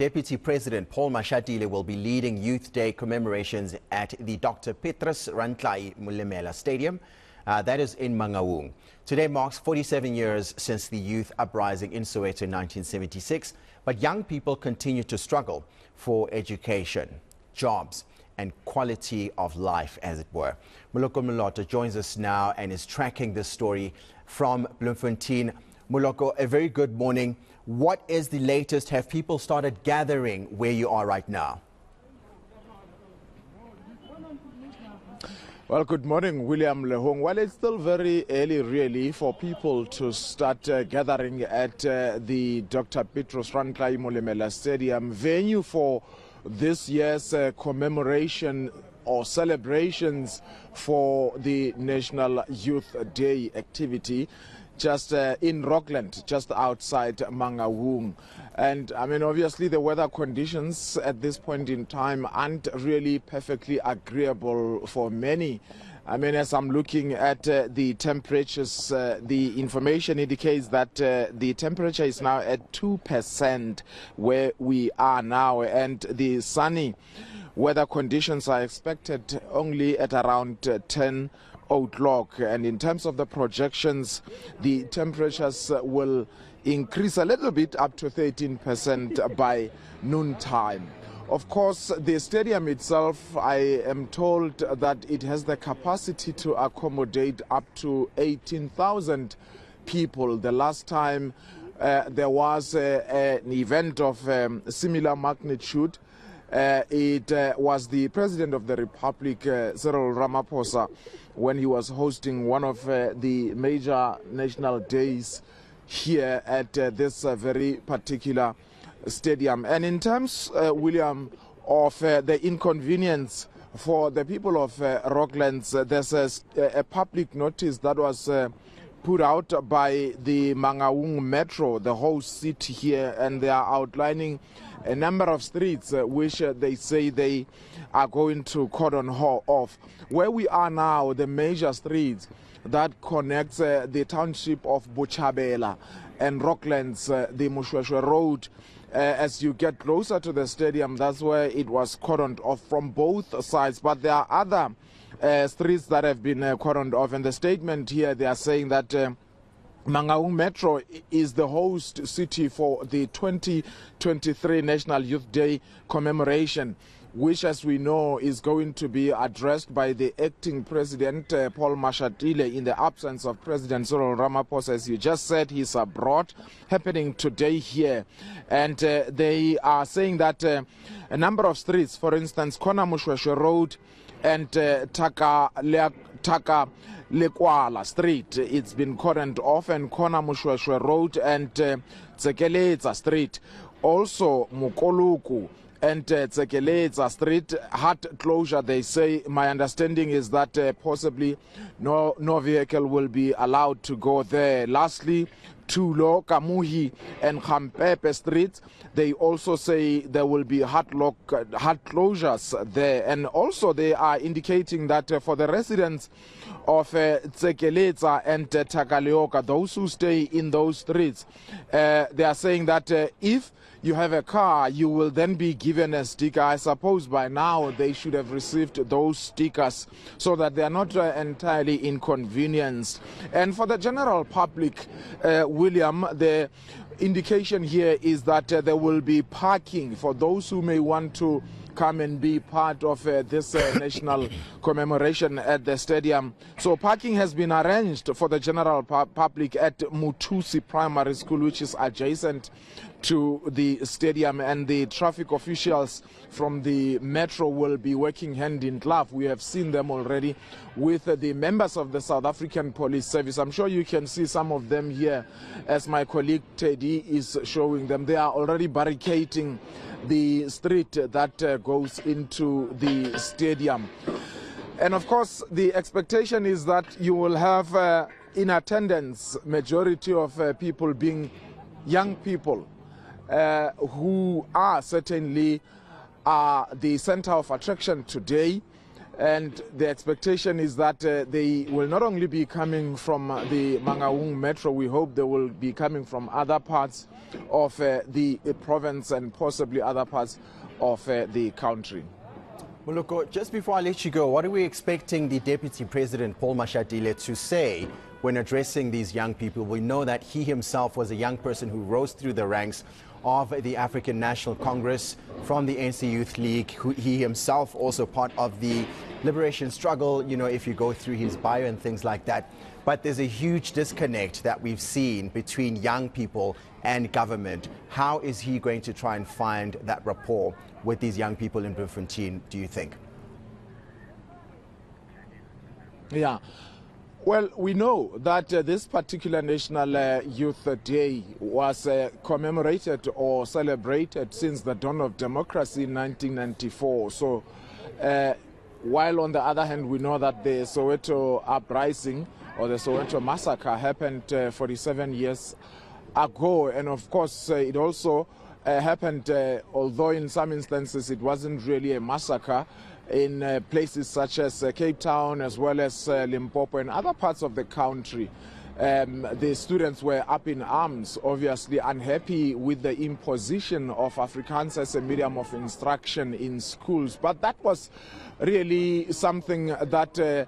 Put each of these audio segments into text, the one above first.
Deputy President Paul Mashatile will be leading Youth Day commemorations at the Dr. Petrus Rantlai Molemela Stadium. That is in Mangaung. Today marks 47 years since the youth uprising in Soweto in 1976, but young people continue to struggle for education, jobs, and quality of life, as it were. Moloko Moloto joins us now and is tracking this story from Bloemfontein. Moloko, a very good morning. What is the latest? Have people started gathering where you are right now? Well, good morning, William Lehong. Well, it's still very early, really, for people to start gathering at the Dr. Petrus Rantlai Molemela Stadium, venue for this year's commemoration or celebrations for the National Youth Day activity, just in Rockland, just outside Mangaung. And I mean, obviously the weather conditions at this point in time aren't really perfectly agreeable for many. I mean, as I'm looking at the temperatures, the information indicates that the temperature is now at 2% where we are now, and the sunny weather conditions are expected only at around 10 o'clock. And in terms of the projections, the temperatures will increase a little bit up to 13% by noontime. Of course, the stadium itself, I am told that it has the capacity to accommodate up to 18,000 people. The last time there was an event of similar magnitude, it was the President of the Republic, Cyril Ramaphosa, when he was hosting one of the major national days here at this very particular stadium. And in terms, William, of the inconvenience for the people of Rocklands, there's a public notice that was put out by the Mangaung Metro, the host city here, and they are outlining a number of streets which they say they are going to cordon off. Where we are now, the major streets that connects the township of Bochabela and Rocklands, the Mushweshwe Road, as you get closer to the stadium, that's where it was cordoned off from both sides. But there are other streets that have been cordoned off, and the statement here, they are saying that Mangaung Metro is the host city for the 2023 National Youth Day commemoration, which, as we know, is going to be addressed by the acting President Paul Mashatile in the absence of President Cyril Ramaphosa. As you just said, he's abroad, happening today here. And they are saying that a number of streets, for instance, Kona Mushweshwe Road and Taka Lekwala Street, it's been cordoned off, and Kona Mushweshwe Road and Tsekeleza Street. Also, Mukoluku and Tsekeleza Street had closure, they say. My understanding is that possibly no vehicle will be allowed to go there. Lastly, Tulo, Kamuhi and Kampepe Streets, they also say there will be hard closures there. And also they are indicating that for the residents of Tsekeleza and Takaleoka, those who stay in those streets, they are saying that if you have a car, you will then be given a sticker. I suppose by now they should have received those stickers so that they are not entirely inconvenienced. And for the general public, William, the indication here is that there will be parking for those who may want to come and be part of this national commemoration at the stadium. So parking has been arranged for the general public at Mutusi Primary School, which is adjacent to the stadium, and the traffic officials from the metro will be working hand in glove. We have seen them already with the members of the South African Police Service. I'm sure you can see some of them here as my colleague Teddy is showing them. They are already barricading the street that goes into the stadium. And of course, the expectation is that you will have in attendance majority of people being young people who are certainly the center of attraction today. And the expectation is that they will not only be coming from the Mangaung metro, we hope they will be coming from other parts of the province and possibly other parts of the country. Moloko, just before I let you go, what are we expecting the Deputy President Paul Mashatile to say when addressing these young people? We know that he himself was a young person who rose through the ranks of the African National Congress from the eNCA Youth League. He himself also part of the liberation struggle, you know, if you go through his bio and things like that. But there's a huge disconnect that we've seen between young people and government. How is he going to try and find that rapport with these young people in Bloemfontein, do you think? Yeah. Well, we know that this particular National Youth Day was commemorated or celebrated since the dawn of democracy in 1994. So, while on the other hand, we know that the Soweto uprising or the Soweto massacre happened 47 years ago. And of course, it also happened, although in some instances it wasn't really a massacre, in places such as Cape Town as well as Limpopo and other parts of the country. The students were up in arms, obviously unhappy with the imposition of Afrikaans as a medium of instruction in schools. But that was really something that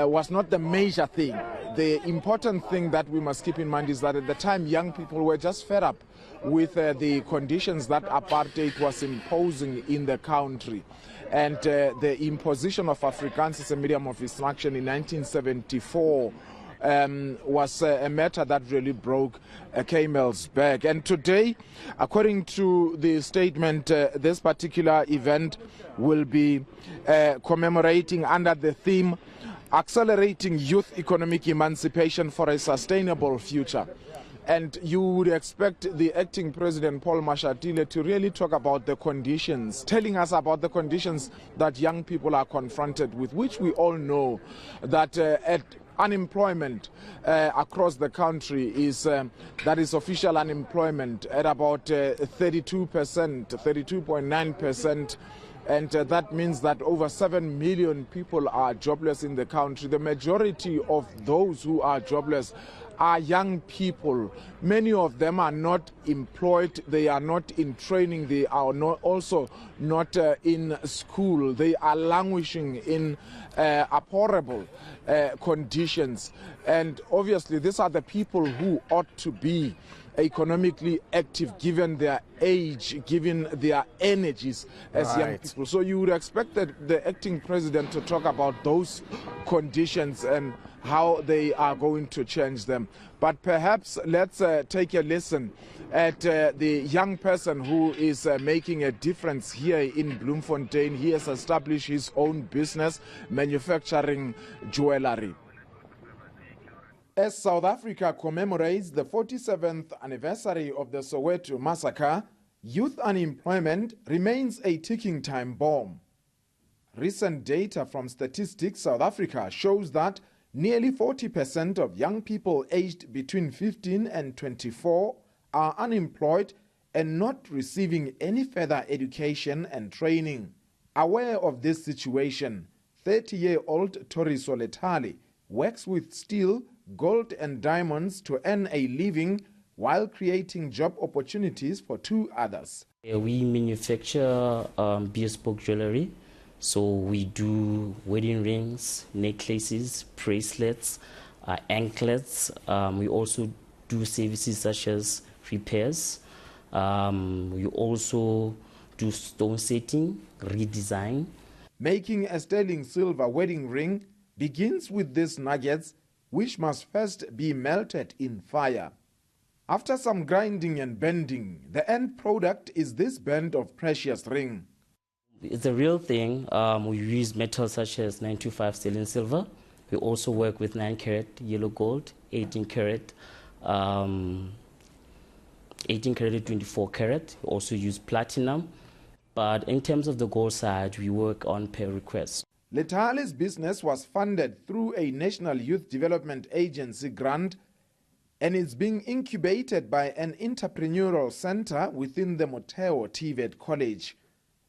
was not the major thing. The important thing that we must keep in mind is that at the time young people were just fed up with the conditions that apartheid was imposing in the country. And the imposition of Afrikaans as a medium of instruction in 1974 was a matter that really broke a camel's back. And today, according to the statement, this particular event will be commemorating under the theme, Accelerating Youth Economic Emancipation for a Sustainable Future. And you would expect the acting President Paul Mashatile to really talk about the conditions, telling us about the conditions that young people are confronted with, which we all know that unemployment across the country is, that is official unemployment at about 32%, 32.9%. And that means that over 7 million people are jobless in the country. The majority of those who are jobless are young people. Many of them are not employed, they are not in training, they are also not in school. They are languishing in abhorrible conditions. And obviously these are the people who ought to be economically active given their age, given their energies as young people. So you would expect that the acting president to talk about those conditions and how they are going to change them. But perhaps let's take a listen at the young person who is making a difference here in Bloemfontein. He has established his own business manufacturing jewelry. As South Africa commemorates the 47th anniversary of the Soweto massacre, youth unemployment remains a ticking time bomb. Recent data from Statistics South Africa shows that nearly 40% of young people aged between 15 and 24 are unemployed and not receiving any further education and training. Aware of this situation, 30-year-old Toriso Letale works with steel, gold and diamonds to earn a living while creating job opportunities for two others. We manufacture bespoke jewelry. So we do wedding rings, necklaces, bracelets, anklets. We also do services such as repairs. We also do stone setting, redesign. Making a sterling silver wedding ring begins with these nuggets, which must first be melted in fire. After some grinding and bending, the end product is this band of precious ring. It's a real thing. We use metals such as 925 sterling silver. We also work with 9 carat yellow gold, 18 carat, 18 carat, 24 carat. We also use platinum. But in terms of the gold side, we work on per request. Letale's business was funded through a National Youth Development Agency grant, and it's being incubated by an entrepreneurial center within the Motheo TVET College.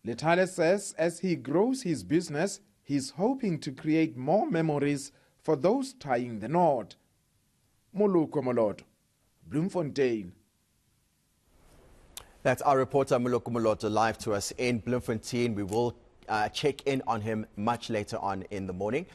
Letale says as he grows his business, he's hoping to create more memories for those tying the knot. Moloko Moloto, Bloemfontein. That's our reporter Moloko Moloto live to us in Bloemfontein. We will check in on him much later on in the morning.